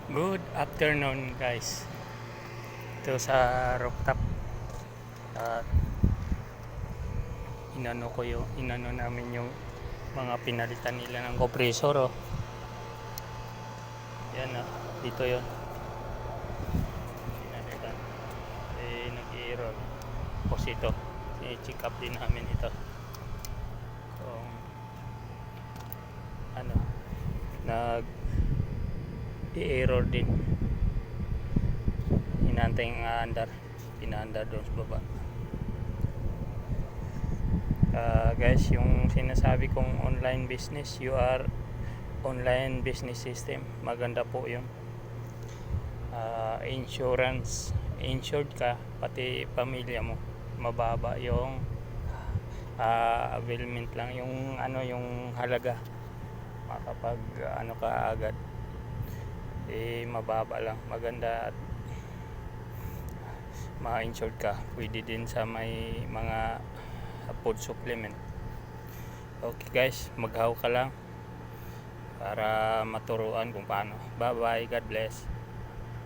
Good afternoon guys. Ito sa rooftop. At inano namin yung mga pinalitan nila ng compressor oh. Yan ah, dito yon. Pinalitan. Nag-i-error. Tapos ito, i-check up din namin ito. Kung ano, nag-i-error din. Hinantay yung pinaandar doon sa baba. Guys, yung sinasabi kong online business, online business system, maganda po yun. Insured ka, pati pamilya mo, mababa yung availment lang, yung halaga, makapag ka agad, mababa lang, maganda. At ma-insured ka, pwede din sa may mga food supplement. Okay guys, maghaw ka lang para maturuan kung paano. Bye bye, God bless.